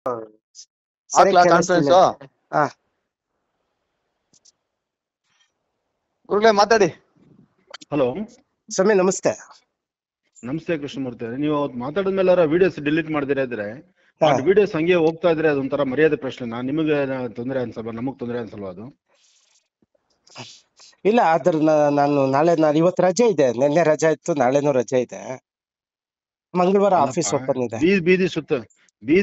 ಸರಿ ಹಾಕ್ಲಾ ಕೇಳಿಸ್ತೀನಿ. ಕಾನ್ಫರೆನ್ಸ್ ಹಾ ಗುರುಗಳೇ ಮಾತಾಡಿ. ಹಲೋ ಸ್ವಾಮಿ ನಮಸ್ತೆ. ನಮಸ್ತೆ ಕೃಷ್ಣಮೂರ್ತಿ. ನೀವು ಅವತ್ತು ಮಾತಾಡಿದ್ಮೇಲೆ ವಿಡಿಯೋಸ್ ಡಿಲೀಟ್ ಮಾಡ್ದಿರಾ ಇದ್ರೆ ಆ ಹಾ ವಿಡಿಯೋಸ್ ಹಂಗೆ ಹೋಗ್ತಾ ಇದ್ರೆ ಅದೊಂಥರ ಮರ್ಯಾದೆ ಪ್ರಶ್ನೆ. ನಿಮಗೆ ತೊಂದರೆ ಅನ್ಸಲ್ವಾ? ನಮಗ್ ತೊಂದರೆ ಅನ್ಸಲ್ವಾ ಅದು? ಇಲ್ಲ ಅದ್ರ ನಾನು ನಾನು ಇವತ್ತು ರಜೆ ಇದೆ, ನಿನ್ನೆ ರಜೆ ಇತ್ತು, ನಾಳೆನೂ ರಜೆ ಇದೆ, ಮಂಗಳವಾರ ಆಫೀಸ್ ಅಲ್ಲಪ್ಪ, ಓಪನ್ ಇದೆ.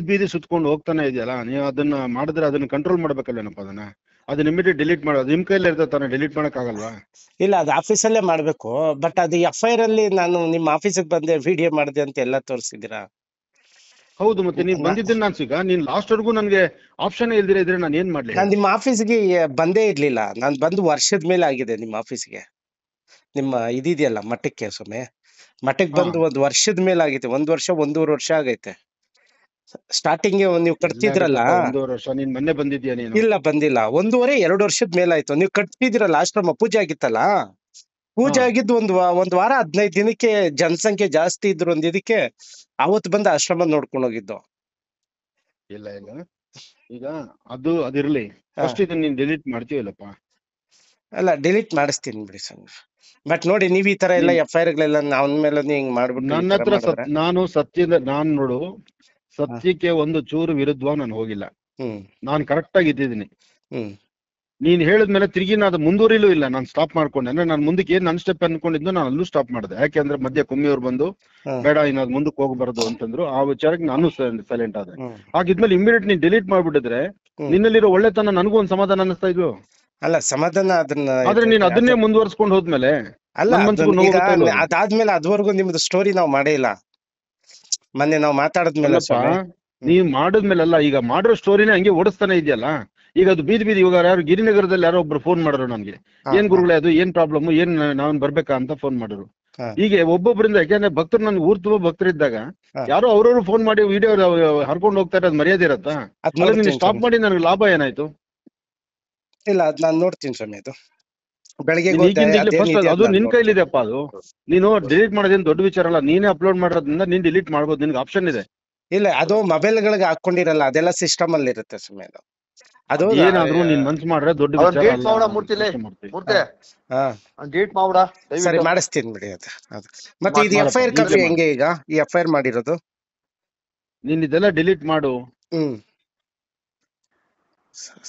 ಬೀದಿ ಸುತ್ಕೊಂಡು ಹೋಗ್ತಾನೆ ಇದೆಯಲ್ಲ, ನೀವು ಅದನ್ನ ಮಾಡಿದ್ರೆ ಅದನ್ನ ಕಂಟ್ರೋಲ್ ಮಾಡ್ಬೇಕಲ್ಲೇನಪ್ಪ ಅದನ್ನ. ಅದನ್ನ ಇಮಿಡಿಯೇಟ್ ಡಿಲೀಟ್ ಮಾಡೋದು ನಿಮ್ ಕೈಯಲ್ಲಿ ಇರ್ತದೆ ತಾನೆ, ಡಿಲೀಟ್ ಮಾಡಕ್ ಆಗಲ್ವಾ? ಇಲ್ಲ ಅದು ಆಫೀಸಲ್ಲೇ ಮಾಡ್ಬೇಕು, ಬಟ್ ಅದು FIR ಅಲ್ಲಿ ನಾನು ನಿಮ್ಮ ಆಫೀಸಿಗೆ ಬಂದೆ ವಿಡಿಯೋ ಮಾಡಿದೆ ಅಂತ ಎಲ್ಲ ತೋರಿಸಿದ್ದೀರಾ. ಹೌದು, ಮತ್ತೆ ನೀನ್ ಬಂದಿದ್ದೀನಿ ನಾನು ಸಿಗ ನೀನ್ ಲಾಸ್ಟ್ ವರ್ಗೂ ನನ್ಗೆ ಆಪ್ಷನ್ ಇಲ್ದಿರ ಇದ್ರೆ ನಾನು ಏನ್ ಮಾಡ್ಲಿ? ನಾನು ನಿಮ್ಮ ಆಫೀಸ್ಗೆ ಬಂದೇ ಇರ್ಲಿಲ್ಲ. ನಾನು ಬಂದು ವರ್ಷದ ಮೇಲೆ ಆಗಿದೆ ನಿಮ್ಮ ಆಫೀಸ್ಗೆ. ನಿಮ್ಮ ಇದೆಯಲ್ಲ ಮಠಕ್ಕೆ ಸ್ವಾಮಿ, ಮಠಕ್ಕೆ ಬಂದು ಒಂದು ವರ್ಷದ ಮೇಲೆ ಆಗಿದೆ. 1 ವರ್ಷ 1.5 ವರ್ಷ ಆಗೈತೆ. ಸ್ಟಾರ್ಟಿಂಗ್ ನೀವು ಕಟ್ತಿದ್ರಲ್ಲ, 1.5 ವರ್ಷ. ನೀನ್ ಮೊನ್ನೆ ಬಂದಿದ್ಯಾ ನೀನು? ಇಲ್ಲ ಬಂದಿಲ್ಲ. 1.5-2 ವರ್ಷದ ಮೇಲಾಯ್ತು. ನೀವು ಕಟ್ತಿದ್ರಲ್ಲ, ಆಶ್ರಮ ಪೂಜೆ ಆಗಿತ್ತಲ್ಲ, ಪೂಜೆ ಆಗಿದ್ದು ಒಂದ್ ವಾರ 15 ದಿನಕ್ಕೆ ಜನಸಂಖ್ಯೆ ಜಾಸ್ತಿ ಇದ್ರು ಒಂದ್ ಇದಕ್ಕೆ ಅವತ್ತು ಬಂದು ಆಶ್ರಮ ನೋಡ್ಕೊಂಡು ಹೋಗಿದ್ದು. ಇಲ್ಲ ಈಗ ಅದಿರ್ಲಿ, ಫಸ್ಟ್ ಇದನ್ನ ನೀನ್ ಡಿಲೀಟ್ ಮಾಡ್ತೀವಲ್ಲಪ್ಪ. ಅಲ್ಲ ಡಿಲೀಟ್ ಮಾಡಿಸ್ತೀನಿ ಬಿಡಿ ಸರ್. ಬಟ್ ನೋಡಿ ನೀವ್ ಈ ತರ ಎಲ್ಲ FIR ಗಳೆಲ್ಲ ಅವನ ಮೇಲೆ ಹಿಂಗ್ ಮಾಡ್ಬಿಟ್ಟು ನನ್ನ ಹತ್ರ ನಾನು ನೋಡು, ಸತ್ಯಕ್ಕೆ ಒಂದು ಚೂರು ವಿರುದ್ಧ ನಾನು ಹೋಗಿಲ್ಲ. ನಾನು ಕರೆಕ್ಟ್ ಆಗಿ ಇದ್ದಿದ್ದೀನಿ. ನೀನ್ ಹೇಳಿದ್ಮೇಲೆ ತಿರುಗಿ ನಾನು ಮುಂದುವರಿಲೂ ಇಲ್ಲ. ನಾನು ಸ್ಟಾಪ್ ಮಾಡ್ಕೊಂಡೆ. ಅಂದ್ರೆ ನಾನು ಮುಂದಕ್ಕೆ ಏನ್ ನನ್ ಸ್ಟೆಪ್ ಅನ್ಕೊಂಡಿದ್ನೋ ನಾನು ಅಲ್ಲೂ ಸ್ಟಾಪ್ ಮಾಡಿದೆ. ಯಾಕೆಂದ್ರೆ ಮಧ್ಯ ಕುಮ್ಮಿಯವ್ರು ಬಂದು ಬೇಡ ಇನ್ನಾದ್ ಮುಂದಕ್ಕೆ ಹೋಗ್ಬಾರ್ದು ಅಂತಂದ್ರು. ಆ ವಿಚಾರಕ್ಕೆ ನಾನು ಸೈಲೆಂಟ್ ಆದೆ. ಹಾಗಿದ್ಮೇಲೆ ಇಮಿಡಿಯೇಟ್ ನೀನ್ ಡಿಲೀಟ್ ಮಾಡ್ಬಿಟ್ಟಿದ್ರೆ ನಿನ್ನಲ್ಲಿರೋ ಒಳ್ಳೆತನ ನನಗೂ ಒಂದ್ ಸಮಾಧಾನ ಅನ್ನಿಸ್ತಾ ಇದ್ವು. ಅಲ್ಲ ಸಮಾಧಾನ ಅದನ್ನ, ಆದ್ರೆ ನೀನ್ ಅದನ್ನೇ ಮುಂದುವರ್ಸ್ಕೊಂಡು ಹೋದ್ಮೇಲೆ ಅಲ್ಲ ಅದಾದ್ಮೇಲೆ ಅದುವರೆಗೂ ನಿಮ್ದು ಸ್ಟೋರಿ ನಾವ್ ಮಾಡೇ ಇಲ್ಲ. ಮೊನ್ನೆ ನಾವ್ ಮಾತಾಡಿದ್ಮೇಲೆ ನೀವ್ ಮಾಡಿದ್ಮೇಲೆಲ್ಲ ಈಗ ಮಾಡಿರೋ ಸ್ಟೋರಿನೇ ಹಂಗೆ ಓಡಿಸ್ತಾನೆ ಇದೆಯಲ್ಲ. ಈಗ ಅದು ಬೀದಿ ಇವಾಗ ಯಾರು ಗಿರಿನಗರದಲ್ಲಿ ಯಾರೋ ಒಬ್ರು ಫೋನ್ ಮಾಡಿದ್ರು ನನ್ಗೆ, ಏನ್ ಗುರುಗಳೇ ಅದು ಏನ್ ಪ್ರಾಬ್ಲಮ್, ಏನ್ ನಾವ್ ಬರ್ಬೇಕಾ ಅಂತ ಫೋನ್ ಮಾಡಿದ್ರು. ಹೀಗೆ ಒಬ್ಬೊಬ್ಬರಿಂದ, ಯಾಕಂದ್ರೆ ಭಕ್ತರು ನನ್ಗೆ ಊರ್ ತುಂಬ ಭಕ್ತರಿದ್ದಾಗ ಯಾರೋ ಅವ್ರವ್ರು ಫೋನ್ ಮಾಡಿ ವಿಡಿಯೋ ಹರ್ಕೊಂಡು ಹೋಗ್ತಾ ಇರೋದು ಮರ್ಯಾದೆ ಇರತ್ತಾ? ನೀನ್ ಸ್ಟಾಪ್ ಮಾಡಿ ನನಗೆ ಲಾಭ ಏನಾಯ್ತು? ಇಲ್ಲ ಅದ್ ನಾನ್ ನೋಡ್ತೀನಿ ಸ್ವಾಮಿ. ಅದು ಬೆಳಗ್ಗೆ ಅದು ನಿನ್ ಕೈಲಿದೆಪ್ಪ. ಅದು ನೀನು ಡಿಲೀಟ್ ಮಾಡೋದೇನು ದೊಡ್ಡ ವಿಚಾರ ಅಲ್ಲ. ನೀನೇ ಅಪ್ಲೋಡ್ ಮಾಡೋದ್ರಿಂದ ನೀನ್ ಡಿಲೀಟ್ ಮಾಡ್ಬೋದು, ನಿನ್ಗೆ ಆಪ್ಷನ್ ಇದೆ. ಇಲ್ಲ ಅದು ಮೊಬೈಲ್ ಗಳಿಗೆ ಹಾಕೊಂಡಿರಲ್ಲ, ಅದೆಲ್ಲ ಸಿಸ್ಟಮ್ ಅಲ್ಲಿ ಇರುತ್ತೆ ಸ್ವಾಮಿ. ಅದು ಏನಾದ್ರು ನೀನ್ ಮನ್ಸ್ ಮಾಡ್ರೆ ದೊಡ್ಡ ವಿಚಾರ ಅಲ್ಲ. ಸರಿ ಮಾಡಿಸ್ತೀನಿ ಬಿಡಿ. ಅದು ಮತ್ತೆ ಇದು FIR ಕಾಪಿ ಹೆಂಗೆ ಈಗ ಈ FIR ಮಾಡಿರೋದು? ನೀನ್ ಇದೆಲ್ಲ ಡಿಲೀಟ್ ಮಾಡು.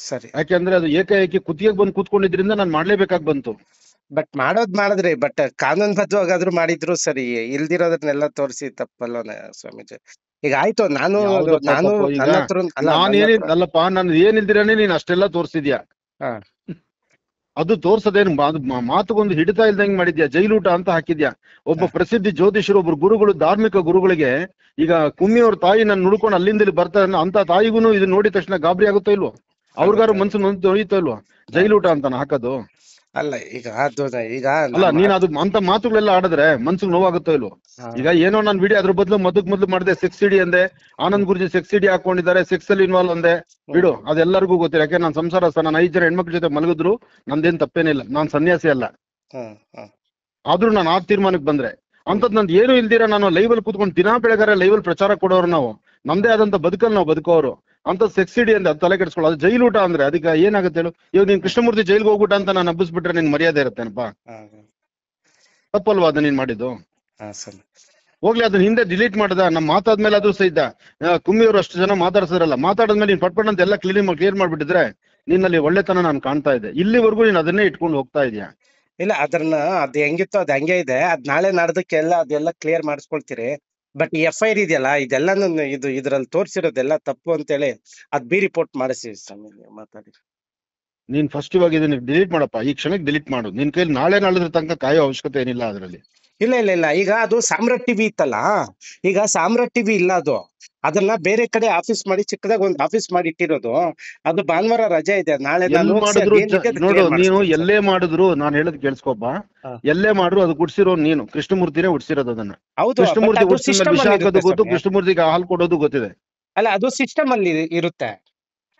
ಸರಿ. ಯಾಕೆಂದ್ರೆ ಅದು ಏಕಾಏಕಿ ಕುತ್ತಿಗೆ ಬಂದು ಕೂತ್ಕೊಂಡಿದ್ರಿಂದ ನಾನು ಮಾಡ್ಲೇಬೇಕಾಗಿ ಬಂತು. ಬಟ್ ಮಾಡಿದ್ರಿ, ಬಟ್ ಕಾನೂನು ಬದ್ಧವಾಗಾದ್ರೂ ಮಾಡಿದ್ರು ಸರಿ. ಇಲ್ದಿರೋದನ್ನೆಲ್ಲ ತೋರಿಸಿ ತಪ್ಪಲ್ಲ ಸ್ವಾಮೀಜಿ. ಈಗ ಆಯ್ತು, ನಾನೇನಿಲ್ಲಪ್ಪ, ನಾನು ಏನಿಲ್ದಿರಾನೆ ನೀನ್ ಅಷ್ಟೆಲ್ಲ ತೋರ್ಸಿದ್ಯಾ. ಅದು ತೋರ್ಸದೇನು ಮಾತುಗೊಂದು ಹಿಡಿತಾ ಇಲ್ದಂಗ್ ಮಾಡಿದ್ಯಾ. ಜೈಲೂಟ ಅಂತ ಹಾಕಿದ್ಯಾ. ಒಬ್ಬ ಪ್ರಸಿದ್ಧಿ ಜ್ಯೋತಿಷರು, ಒಬ್ರು ಗುರುಗಳು, ಧಾರ್ಮಿಕ ಗುರುಗಳಿಗೆ, ಈಗ ಕುಮ್ಮಿಯವ್ರ ತಾಯಿ ನಾನು ನುಡ್ಕೊಂಡು ಅಲ್ಲಿಂದ ಬರ್ತಾರೆ ಅಂತ ತಾಯಿಗೂ ಇದು ನೋಡಿದ ತಕ್ಷಣ ಗಾಬರಿ ಆಗುತ್ತೋ ಇಲ್ವೋ? ಅವ್ರಿಗಾರು ಮನ್ಸು ತೊಳಿತೋ ಇಲ್ವೋ? ಜೈಲೂಟ ಅಂತಾನ ಹಾಕೋದು? ಅಲ್ಲ ಈಗ ಅಲ್ಲ, ನೀನ್ ಅದು ಅಂತ ಮಾತುಗಳೆಲ್ಲ ಆಡಿದ್ರೆ ಮನ್ಸಿಗೆ ನೋವಾಗುತ್ತೋ ಇಲ್ವೋ? ಈಗ ಏನೋ ನಾನು ವಿಡಿಯೋ ಅದ್ರ ಬದಲು ಮೊದ್ಲು ಮಾಡಿದೆ, ಸೆಕ್ಸ್ ಸಿಡಿ ಅಂದೆ, ಆನಂದ್ ಗುರುಜಿ ಸೆಕ್ಸ್ ಸಿಡಿ ಹಾಕೊಂಡಿದ್ದಾರೆ, ಸೆಕ್ಸ್ ಅಲ್ಲಿ ಇನ್ವಾಲ್ವ್ ಅಂದೆ. ಬಿಡು, ಅದೆಲ್ಲರಿಗೂ ಗೊತ್ತಿಲ್ಲ. ಯಾಕೆ ನಾನು ಸಂಸಾರ ನಾನು 5 ಜನ ಹೆಣ್ಮಕ್ಳ ಜೊತೆ ಮಲಗಿದ್ರು ನಂದೇನ್ ತಪ್ಪೇನಿಲ್ಲ. ನಾನ್ ಸನ್ಯಾಸಿ ಅಲ್ಲ. ಆದ್ರೂ ನಾನು ಆ ತೀರ್ಮಾನಕ್ಕೆ ಬಂದ್ರೆ ಅಂತದ್ ನಂದು ಏನು ಇಲ್ದಿರ ನಾನು ಲೈವಲ್ ಕೂತ್ಕೊಂಡು ದಿನಾ ಬೆಳಗಾರೆ ಲೈವಲ್ ಪ್ರಚಾರ ಕೊಡೋರು ನಾವು. ನಮ್ದೇ ಆದಂತ ಬದುಕಲ್ಲಿ ನಾವು ಬದುಕೋರು. ಅಂತ ಸೆಕ್ಸ್ ಸಿಡಿ ಅಂದ್ರೆ ಅದು ತಲೆ ಕೆಡಿಸ್ಕೊಳ್ಳೋದು. ಅದು ಜೈಲೂಟ ಅಂದ್ರೆ ಅದಕ್ಕೆ ಏನಾಗುತ್ತೆ ಹೇಳು? ಇವಾಗ ನೀನ್ ಕೃಷ್ಣಮೂರ್ತಿ ಜೈಲ್ಗೆ ಹೋಗ್ಬಿಟ್ಟ ಅಂತ ನಾನು ಹಬ್ಬಿಸ್ಬಿಟ್ರೆ ನಿನ್ ಮರ್ಯಾದೆ ಇರುತ್ತೇನಪ್ಪ? ತಪ್ಪಲ್ವಾ ಅದು ನೀನ್ ಮಾಡಿದ್ದು? ಹೋಗ್ಲಿ, ಅದನ್ನ ಹಿಂದೆ ಡಿಲೀಟ್ ಮಾಡ್ದ. ನಮ್ ಮಾತಾದ್ಮೇಲೆ ಅದು ಸಹಿತ ಕುಮ್ಮಿಯವರು ಅಷ್ಟು ಜನ ಮಾತಾಡ್ಸಿದ್ರಲ್ಲ, ಮಾತಾಡಿದ್ಮೇಲೆ ನೀನ್ ಪಟ್ಪಟ್ ಅಂತ ಎಲ್ಲ ಕ್ಲಿಯರ್ ಮಾಡ್ಬಿಟ್ಟಿದ್ರೆ ನಿನ್ನಲ್ಲಿ ಒಳ್ಳೆತನ ನಾನು ಕಾಣ್ತಾ ಇದೆ. ಇಲ್ಲಿವರೆಗೂ ನೀನ್ ಅದನ್ನೇ ಇಟ್ಕೊಂಡು ಹೋಗ್ತಾ ಇದೀಯಾ. ಇಲ್ಲ ಅದನ್ನ ಅದು ಹೆಂಗಿತ್ತು ಅದು ಹಂಗೆ ಇದೆ. ಅದ್ ನಾಳೆ ನಾಡ್ದಕ್ಕೆಲ್ಲ ಅದೆಲ್ಲ ಕ್ಲಿಯರ್ ಮಾಡಿಸ್ಕೊಳ್ತೀರಿ. ಬಟ್ ಈ FIR ಇದೆಯಲ್ಲ, ಇದೆಲ್ಲಾನು ಇದ್ರಲ್ಲಿ ತೋರಿಸಿರೋದೆಲ್ಲ ತಪ್ಪು ಅಂತೇಳಿ ಅದ್ ರಿಪೋರ್ಟ್ ಮಾಡಿಸಿ ಸ್ವಾಮಿ ಮಾತಾಡಿ. ನೀನ್ ಫಸ್ಟ್ ಇವಾಗ ಇದನ್ನ ಡಿಲೀಟ್ ಮಾಡಪ್ಪ, ಈ ಕ್ಷಣಕ್ಕೆ ಡಿಲೀಟ್ ಮಾಡು. ನಿನ್ ಕೈಲಿ ನಾಳೆ ತನಕ ಕಾಯೋ ಅವಶ್ಯಕತೆ ಏನಿಲ್ಲ ಅದರಲ್ಲಿ. ಇಲ್ಲ ಈಗ ಅದು ಸಾಮ್ರಾಟ್ ಟಿವಿ ಇತ್ತಲ್ಲ, ಈಗ ಸಾಮ್ರಾಟ್ ಟಿವಿ ಇಲ್ಲ. ಅದನ್ನ ಬೇರೆ ಕಡೆ ಆಫೀಸ್ ಮಾಡಿ ಚಿಕ್ಕದಾಗ ಒಂದು ಆಫೀಸ್ ಮಾಡಿ ಇಟ್ಟಿರೋದು. ಅದು ಭಾನುವಾರ ರಜೆ ಇದೆ. ನಾಳೆ ನೋಡು, ನೀನು ಎಲ್ಲೇ ಮಾಡಿದ್ರು ನಾನು ಹೇಳದ್ ಕೇಳಿಸ್ಕೊಪ್ಪ. ಎಲ್ಲೇ ಮಾಡ್ರು ಅದು ಗುಡ್ಸಿರೋ ನೀನು ಕೃಷ್ಣಮೂರ್ತಿನೇ ಉಡ್ಸಿರೋದು ಅದನ್ನ. ಕೃಷ್ಣಮೂರ್ತಿ ವಿಷ ಹಾಕೋದು ಗೊತ್ತು, ಕೃಷ್ಣಮೂರ್ತಿಗೆ ಹಾಲು ಕೊಡೋದು ಗೊತ್ತಿದೆ. ಅಲ್ಲ ಅದು ಸಿಸ್ಟಮ್ ಅಲ್ಲಿ ಇರುತ್ತೆ.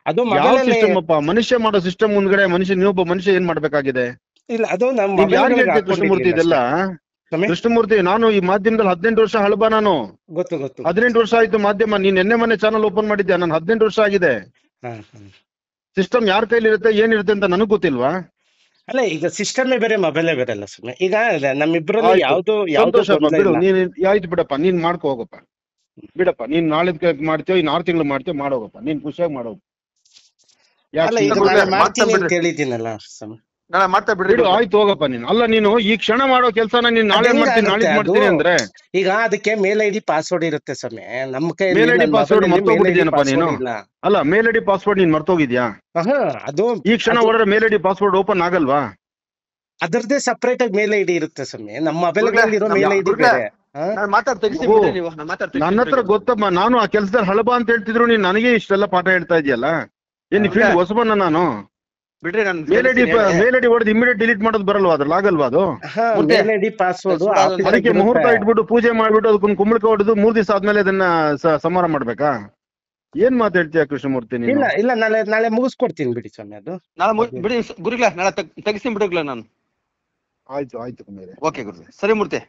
ಅದು ಯಾವ ಸಿಸ್ಟಮ್ ಅಪ್ಪ? ಮನುಷ್ಯ ಮಾಡೋ ಸಿಸ್ಟಮ್ ಮುಂದ್ಗಡೆ ನೀವೊಬ್ಬ ಮನುಷ್ಯ ಏನ್ ಮಾಡ್ಬೇಕಾಗಿದೆ? ಇಲ್ಲ ಅದು ಕೃಷ್ಣಮೂರ್ತಿ ಇದೆಲ್ಲ ಸ್ವಾಮಿ ಕೃಷ್ಣಮೂರ್ತಿ, ನಾನು ಈ ಮಾಧ್ಯಮದಲ್ಲಿ 18 ವರ್ಷ ಹಳಬ. ನಾನು ಗೊತ್ತು ಗೊತ್ತು 18 ವರ್ಷ ಆಯ್ತು ಮಾಧ್ಯಮ. ನೀನ್ ಮೊನ್ನೆ ಚಾನಲ್ ಓಪನ್ ಮಾಡಿದ್ಯಾ? ನಾನು 18 ವರ್ಷ ಆಗಿದೆ. ಹಾ ಹಾ ಸಿಸ್ಟಮ್ ಯಾರ ಕೈಲಿ ಇರುತ್ತೆ ಏನಿರುತ್ತೆ ಅಂತ ನನಗ್ ಗೊತ್ತಿಲ್ವಾ? ಅಲ್ಲ ಈಗ ಸಿಸ್ಟಮೇ ಬೇರೆ ಮೊಬೈಲೇ ಬೇರೆ ಅಲ್ಲ ಸ್ವಾಮಿ. ಈಗ ನಮ್ಮಿಬ್ರಲ್ಲಿ ಆಯ್ತು, ಯಾವ್ದು ಸಂತೋಷಪ್ಪ, ಬಿಡು. ಇಲ್ಲ. ನೀನ್ ಆಯ್ತು ಬಿಡಪ್ಪ, ನೀನ್ ಮಾಡ್ಕೊ ಹೋಗಪ್ಪ. ಬಿಡಪ್ಪ, ನೀನ್ ನಾಳೆ ಮಾಡ್ತೀಯೋ ಇನ್ 6 ತಿಂಗಳು ಮಾಡ್ತೀಯೋ ಮಾಡೋಗಪ್ಪ. ನೀನ್ ಖುಷಿಯಾಗಿ ಮಾಡೋಗು. ಅಲ್ಲ ಈಗ ಗುರುಗಳೇ, ನಾನು ಮಾಡ್ತೀನಿ ಮಾತಾಡ್ಬಿಡ್ರಿ. ಅಂತ ಹೇಳಿದ್ದೀನಲ್ಲ ಸ್ವಾಮಿ. ನಾಳೆ ಮಾಡ್ತಾ ಬಿಡ್ರಿ. ಬಿಡು, ಆಯ್ತು ಹೋಗಪ್ಪ. ನೀನ್ ಅಲ್ಲ, ನೀನು ಈ ಕ್ಷಣ ಮಾಡೋ ಕೆಲ್ಸನ ನೀನ್ ನಾಳೆ ಅದ್ ಮಾಡ್ತೀನಿ, ನಾಳೆ ಹೆಂಗಾಗುತ್ತೆ ಮಾಡ್ತೀನಿ ಅದು? ಅಂದ್ರೆ ಈಗ ಅದಕ್ಕೆ ಮೇಲ್ ಐಡಿ ಪಾಸ್ವರ್ಡ್ ಇರುತ್ತೆ ಸ್ವಾಮಿ. ನಮ್ಮ ಕೈಯಲ್ಲಿ ಮೇಲ್ ಐಡಿ ನನ್ನ ಪಾಸ್ವರ್ಡ್ ಮೊಬೈಲಲ್ಲಿ ಮೇಲ್ ಐಡಿ ಮರ್ತೋಗ್ಬಿಟ್ಟಿದ್ಯೇನಪ್ಪ ನೀನು? ಪಾಸ್ವರ್ಡ್ ಇಲ್ಲ. ಅಲ್ಲ, ಮೇಲ್ ಐಡಿ ಪಾಸ್ವರ್ಡ್ ನೀನ್ ಮರ್ತೋಗಿದ್ಯಾ? ಅದು ಈ ಕ್ಷಣ ಹೊರಡ್ರೆ ಮೇಲ್ ಐಡಿ ಪಾಸ್ವರ್ಡ್ ಓಪನ್ ಆಗಲ್ವಾ? ಅದರದ್ದೇ ಸಪರೇಟ್ ಆಗಿ ಮೇಲ್ ಐಡಿ ಇರುತ್ತೆ ಸ್ವಾಮಿ. ನಮ್ಮ ಮೊಬೈಲ್ ಇರೋ ಮೇಲ್ ಐಡಿ ಗುರುಗಳೇ, ಬೇರೆ. ನಾನು ಮಾತಾಡ್ ತೆಗಿಸಿ ಓ, ಬಿಡ್ರಿ ನೀವು. ನಾನು ಮಾತಾಡ್ ನನ್ನ ಹತ್ರ ಗೊತ್ತಮ್ಮ. ನಾನು ಆ ಕೆಲ್ಸದಲ್ಲಿ ಹಳಬ ಅಂತ ಹೇಳ್ತಿದ್ರು, ನೀನ್ ನನಗೆ ಇಷ್ಟೆಲ್ಲ ಪಾಠ ಹೇಳ್ತಾ ಇದೆಯಲ್ಲ. ಏನ್ ಈ ಫೀಲ್ಡ್ ಹೊಸಬನ್ನ ನಾನು? ಬಿಡ್ರಿ. ನಾನು ಮೇಲ್ ಐಡಿ ಹೊಡೆದು ಇಮಿಡಿಯೇಟ್ ಡಿಲೀಟ್ ಮಾಡೋದು ಬರಲ್ವಾ? ಅದ್ರಲ್ಲಿ ಆಗಲ್ವಾ ಅದು? ಮೇಲ್ ಐಡಿ ಪಾಸ್ವರ್ಡ್ ಅದಕ್ಕೆ ಮುಹೂರ್ತ ಇಟ್ಬಿಟ್ಟು ಪೂಜೆ ಮಾಡ್ಬಿಟ್ಟು ಅದಕ್ಕೊಂದು ಕುಂಬಳಕ ಹೊಡೆದು 3 ದಿವಸ ಆದ್ಮೇಲೆ ಅದನ್ನ ಸಂಹಾರ ಮಾಡ್ಬೇಕಾ? ಏನ್ ಮಾತಾಡ್ತೀಯ ಕೃಷ್ಣಮೂರ್ತಿ ನೀನು? ಇಲ್ಲ ಇಲ್ಲ, ನಾಳೆ ಮುಗಿಸ್ಕೊಡ್ತೀನಿ ಬಿಡಿ ಸ್ವಾಮಿ. ಅದು ನಾಳೆ ಬಿಡಿ ಗುರುಗಳೇ, ನಾಳೆ ತೆಗಿಸಿ ಬಿಡುಗ್ಲ ನಾನು. ಆಯ್ತು ಆಯ್ತು. ಓಕೆ ಗುರುಗಳೇ, ಸರಿ ಮೂರ್ತಿ.